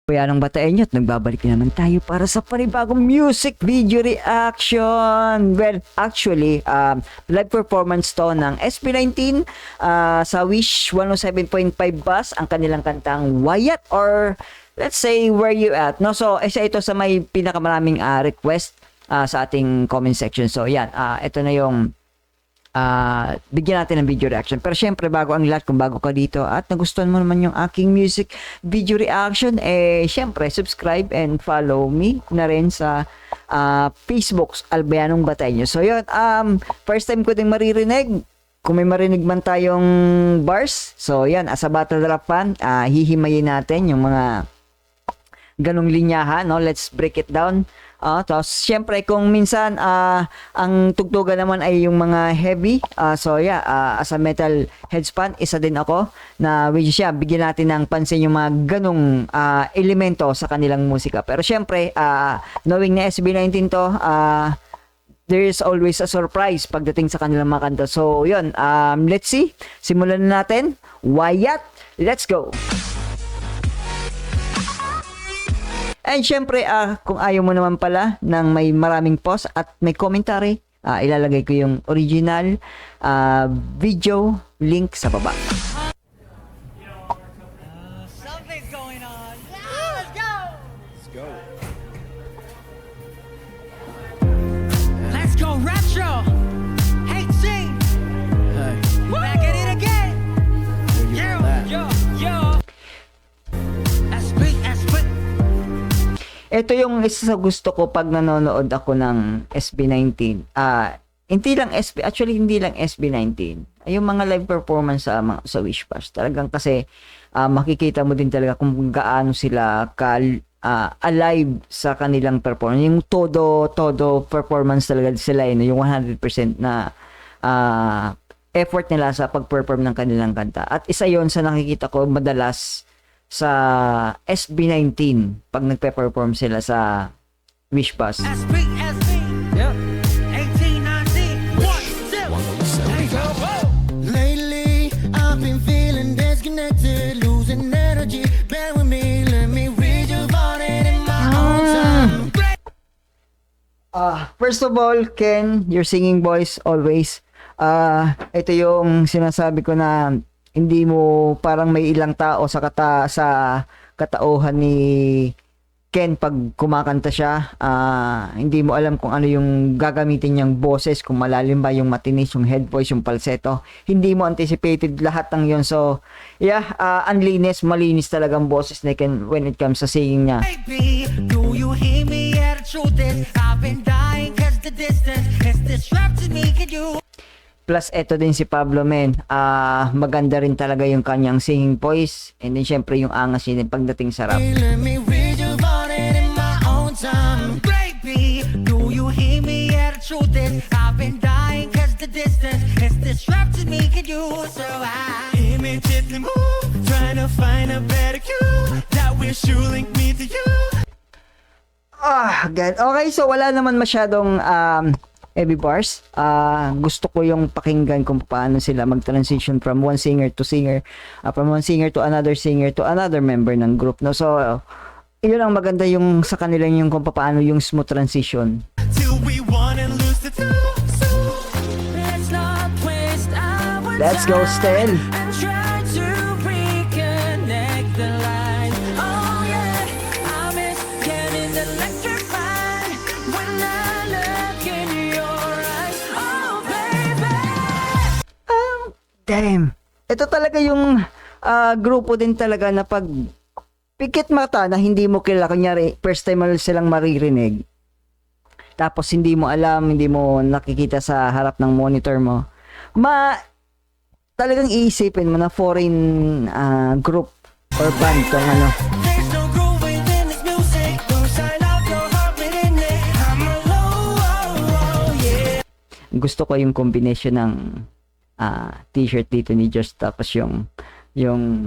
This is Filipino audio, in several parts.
Bayanang Bataeño at nagbabalik na naman tayo para sa panibagong music video reaction. Well, actually, live performance to ng SB19 sa Wish 107.5 bus, ang kanilang kantang Wayat, or let's say Where You At. No? So, isa ito sa may pinakamaraming request sa ating comment section. So, yan, ito na yung bigyan natin ng video reaction. Pero syempre, bago ang lahat, kung bago ka dito at nagustuhan mo naman yung aking music video reaction, syempre, subscribe and follow me na rin sa Facebook, Albayanong Bataeño. So yun, first time ko din maririnig. Kung may marinig man tayong bars, so yan, as a battle rap fan, hihimayin natin yung mga ganong linyahan, no? Let's break it down. Tapos, syempre, kung minsan, ang tugtugan naman ay yung mga heavy. So, yeah, as a metal heads fan, isa din ako na, which is, yeah, bigyan natin ng pansin yung mga ganong elemento sa kanilang musika. Pero, syempre, knowing na SB19 to, there is always a surprise pagdating sa kanilang mga kanta. So, yun, let's see. Simulan na natin. Wayat, let's go! And syempre, kung ayaw mo naman pala ng may maraming post at may commentary, ilalagay ko yung original video link sa baba. Something's going on. Yeah, let's go. Let's go. Let's go retro. Hey, G. Hey, Back at it again. where you at? Yo. SP. Ito yung isa sa gusto ko pag nanonood ako ng SB19. Hindi lang SB19. Yung mga live performance sa Wish Pass. Talagang kasi makikita mo din talaga kung gaano sila alive sa kanilang performance. Yung todo performance talaga sila, yung 100% na effort nila sa pag-perform ng kanilang kanta. At isa yon sa nakikita ko madalas sa SB19 pag nagpe-perform sila sa Wish Pass. SP. Yep. 18, 19. 1, 2. Let's go. Lately, I've been feeling disconnected, losing energy. Bear with me, let me read your body in my own time. First of all, Ken, your singing voice always. Ito yung sinasabi ko na hindi mo parang may ilang tao sa katauhan ni Ken pag kumakanta siya. Hindi mo alam kung ano yung gagamitin niyang boses, kung malalim ba yung matinis, yung head voice, yung falsetto. Hindi mo anticipated lahat ng yon. So, yeah, malinis talagang boses ni Ken when it comes sa singing niya. Baby, do you hear me? Yeah, the truth is, I've been dying 'cause the distance is disrupting me. Can you? Plus, eto din si Pablo, men. Maganda rin talaga yung kanyang singing voice. And then, syempre, yung angas niya pagdating sa rap. Let me read your body in my own time. Baby, do you hear me? Yeah, the truth is, I've been dying 'cause the distance is disrupting me. Can you survive? Immediately move, trying to find a better cue. That wish you link me to you. God. Okay, so wala naman masyadong heavy bars. Gusto ko yung pakinggan kung paano sila mag-transition from one singer to singer, from one singer to another member ng group. No? So, yun ang maganda yung sa kanila yung kung paano yung smooth transition. Till we won and lose the two. So Let's not waste our Let's go, Stel. and try to reconnect the line. Oh yeah, I miss getting electrified when I look in your eyes. Oh baby. Damn. Ito talaga yung grupo din talaga na pag pikit mata na hindi mo kilala, kunyari first time mo silang maririnig, tapos hindi mo alam, hindi mo nakikita sa harap ng monitor mo, talagang iisipin mo na foreign group or band tong ano. there's no groove within this music. Don't sign off your heart within it. I'm alone, yeah. Gusto ko yung combination ng t-shirt dito ni Josh, tapos yung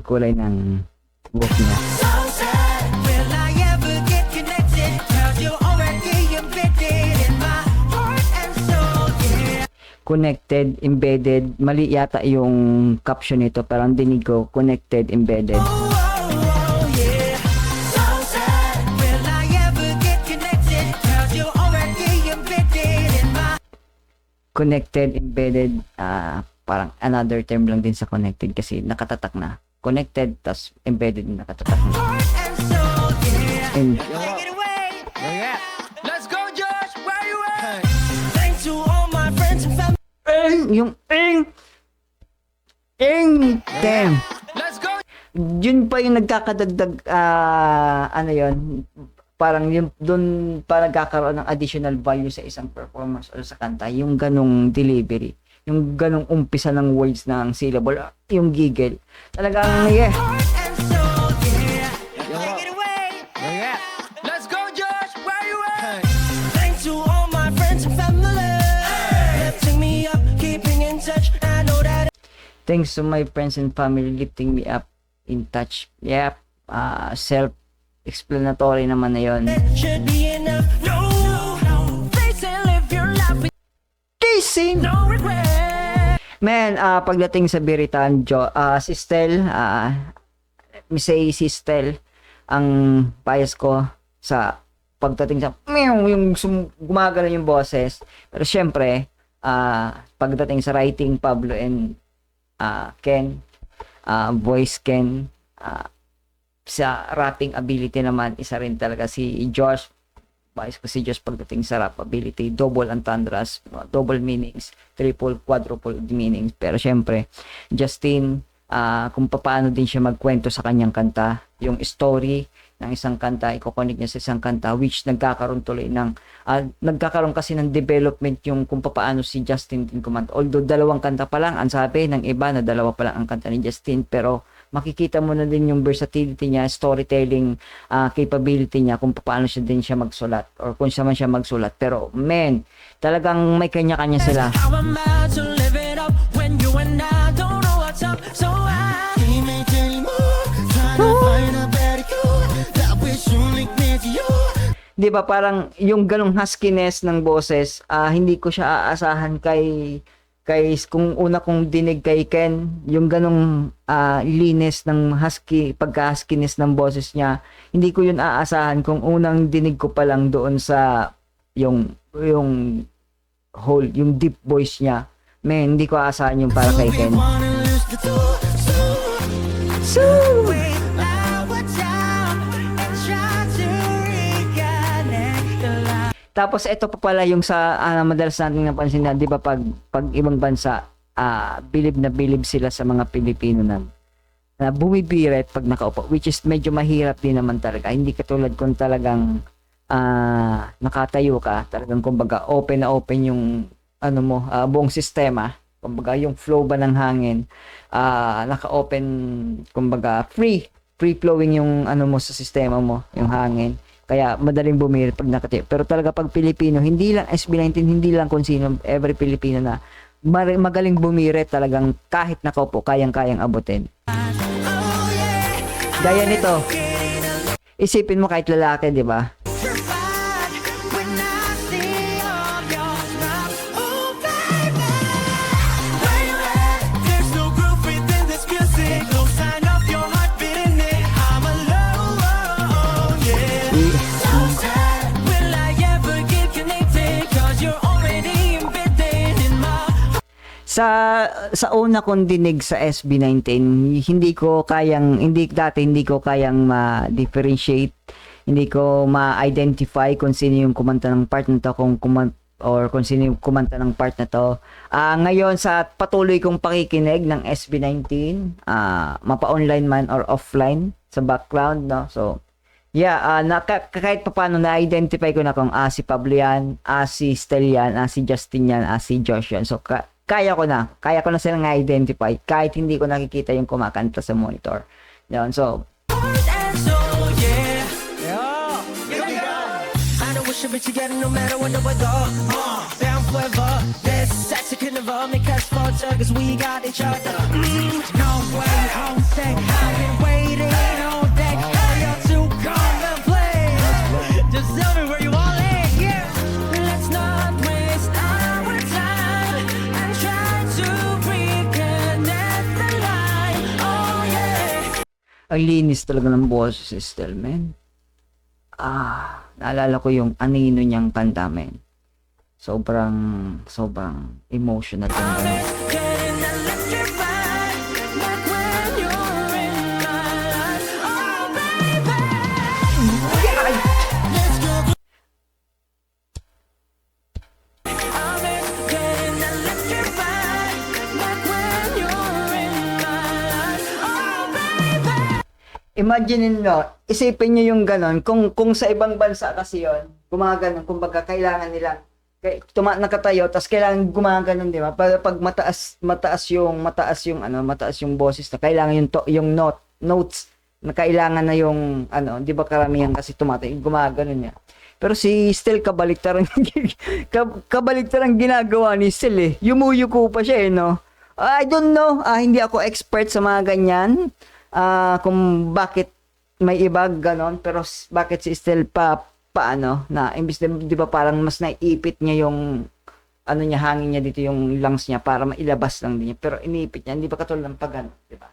kulay ng buhok niya. So sad, will I ever get connected? 'Cause you're already embedded in my heart and soul, yeah. Connected, embedded, mali yata yung caption nito, pero ang dinig ko, connected, embedded. Oh, yeah. So connected, embedded, parang another term lang din sa connected kasi nakatatak na. Connected, tas embedded, nakatatak na. And soul, yeah. And Take it away. Where you at? Let's go, Josh. Where you at? Thanks to all my friends and family. yung damn. Let's go. Yun pa yung nagkakadagdag, ano yun, parang yun, doon pa nagkakaroon ng additional value sa isang performance or sa kanta, yung ganong delivery, yung ganong umpisa ng words ng syllable, yung giggle. Talagang, yeah. And soul, yeah. Yo, Take it away. Where you at? Let's go, Josh. Where you at? Thanks to all my friends and family. Lifting me up, keeping in touch. I know that. Thanks to my friends and family lifting me up in touch. Yep. Self-explanatory naman na yun. Should be enough. No, face and live your life with Kissing! no regret. Man, pagdating sa Biritan, si Stel, Misay si Stel, ang bias ko sa pagdating sa meow, yung gumagana yung boses. Pero syempre, pagdating sa writing, Pablo and Ken, voice Ken, sa rapping ability naman, isa rin talaga si Josh. Bias ko si Josh pagdating sa rap ability, double entendres, double meanings, triple, quadruple meanings. Pero syempre, Justin, kung paano din siya magkwento sa kanyang kanta, yung story ng isang kanta, i-connect niya sa isang kanta, which nagkakaroon tuloy ng, nagkakaroon kasi ng development yung kung paano si Justin din kumanta. Although dalawang kanta pa lang, ang sabi ng iba na dalawa pa lang ang kanta ni Justin, pero makikita mo na din yung versatility niya, storytelling capability niya, kung paano siya din siya magsulat, or kung siya man siya magsulat. Pero, man, talagang may kanya-kanya sila. How am I to live it up when you and I don't know what's up? So I He may tell you more, trying to find a better you. That will soon link me to you. 'Di ba parang yung ganong huskiness ng boses, hindi ko siya aasahan kay kung una kong dinig kay Ken, yung ganong linis ng pagka-huskiness ng boses niya, hindi ko yun aasahan kung unang dinig ko pa lang doon sa yung whole, yung deep voice niya. Man, hindi ko aasahan yung para kay Ken. Wanna lose the door, so wait our time and try to reconnect the line. Tapos ito pa pala yung sa madalas natin napansin na, 'di ba, pag ibang bansa bilib na bilib sila sa mga Pilipino na bumibirit pag nakaupo, which is medyo mahirap din naman talaga. Hindi katulad kung talagang nakatayo ka, talagang kumbaga open na open yung ano mo, buong sistema. Kumbaga yung flow ba ng hangin, naka-open, kumbaga free flowing yung ano mo sa sistema mo, yung hangin. Kaya madaling bumirit pag nakatayo. Pero talaga pag Pilipino, hindi lang SB19, hindi lang kung sino, every Pilipino na magaling bumirit, talagang kahit nakaupo, kayang-kayang abutin. Gaya nito. Isipin mo kahit lalaki, di ba? When I see all your smiles, oh baby, where you at? There's no groove within this music, no sign of your heart beating it. I'm alone, yeah. So sad, will I ever get connected? 'Cause you're already embedded in my. Sa una kong dinig sa SB19, hindi ko kayang ma-differentiate, hindi ko ma-identify kung sino yung kumanta ng part na to, kung sino yung kumanta ng part na to. Ngayon sa patuloy kong pakikinig ng SB19, mapa-online man or offline sa background, no. So yeah, kahit paano na-identify ko na kung si Pablo yan, si Stel yan, si Justin yan, si Josh yan. So kaya ko na silang na-identify kahit hindi ko nakikita yung kumakanta sa monitor. Yun, so And so, yeah. I know we should be together no matter what the weather. Down forever. This sex can never make us falter, 'cause we got each other. No way, home say I've been waiting all day. How y'all to come and play? Just tell me where you all at, yeah. Let's not waste our time and try to reconnect the line. Oh yeah. ang linis talaga ng boses si Stel, man. Naalala ko yung anino niyang kanta, man. sobrang emotional yung ganun. Getting electrified, like when you're in my life. Oh, baby. I miss getting electrified, like when you're in my life. Oh, baby. Imagine nyo, isipin nyo yung ganon, kung sa ibang bansa kasi yon, gumaganon, kumbaga kailangan nila, nakatayo, tas kailangan gumaganon, di ba? Pag mataas yung boses na kailangan yung notes, na kailangan na yung, di ba karamihan kasi tumatayo, gumaganon niya. Pero si Stel kabaliktaran, kabaliktaran ginagawa ni Stel eh. Yumuyuko pa siya eh, no? I don't know, hindi ako expert sa mga ganyan. Kung bakit may iba ganon, pero bakit si Stel paano na imbis na, di ba parang mas naiipit niya yung niya, hangin niya dito, yung lungs niya para mailabas lang din niya, pero iniipit niya, hindi ba katulad ng pagano, di ba?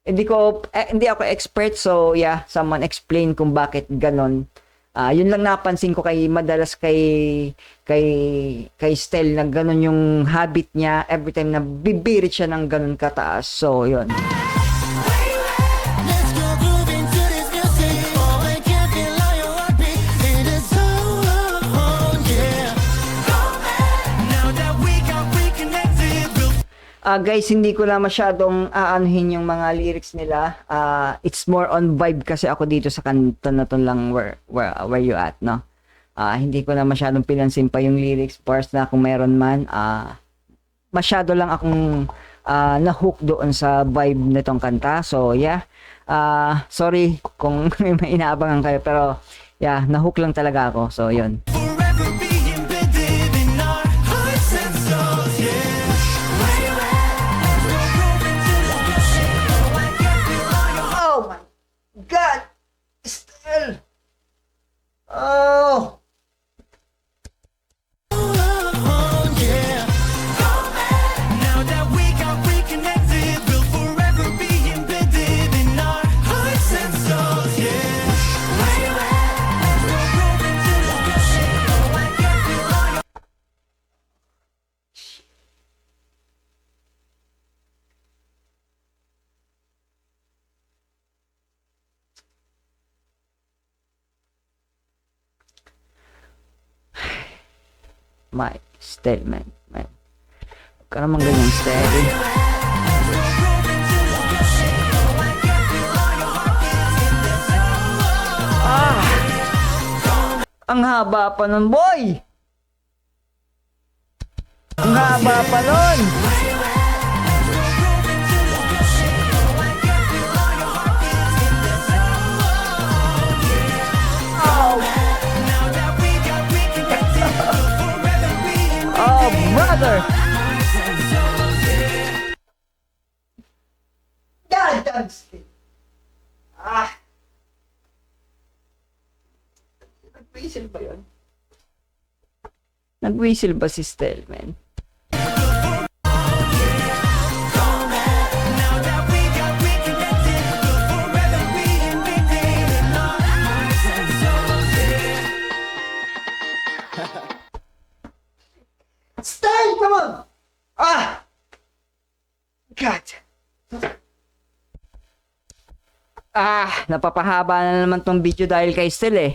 Hindi ako expert, so yeah, someone explain kung bakit ganon. Yun lang napansin ko madalas kay Stel na ganon yung habit niya every time na bibirit siya ng ganon kataas. So yun. Let's go grooving to this music. Oh, I can feel all your heartbeat in the zone, yeah. Now that we got reconnected, we'll Guys, hindi ko na masyadong aanuhin yung mga lyrics nila. It's more on vibe kasi ako dito sa kanta na to lang where you at, no? Hindi ko na masyadong pinansin pa yung lyrics parts na kung meron man. Masyado lang akong na-hook doon sa vibe nitong kanta. So, yeah. Sorry kung may inaabangan kayo, pero yeah, na-hook lang talaga ako. So, yun. forever be embedded in our hearts and souls, yeah. Where you at? Let's go grooving to this music. Oh, I can feel all your Oh my God! Stel! Oh! Now that we got reconnected, we'll forever be embedded in our hearts and souls, yeah. Where you at? Let's go grooving to this music. Oh, I can feel all your My Stel, man. Huwag ka naman ganyan, Stel. Ang haba pa nun, boy! Ang haba pa nun! Oh, brother! God damn, Stel. Nag-whistle ba yun? Nag-whistle ba si Stel, man? Stel, come on! God! Napapahaba na naman tong video dahil kay Stel eh.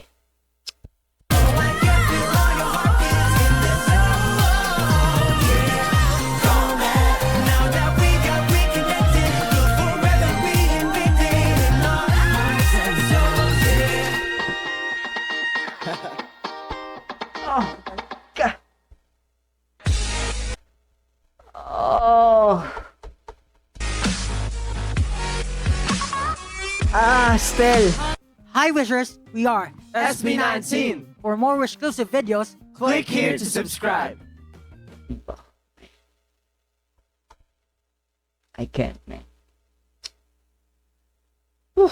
Oh my God! Oh! Stel! Hi Wishers, we are SB19. For more exclusive videos, Click here to subscribe. I can't, man. Whew.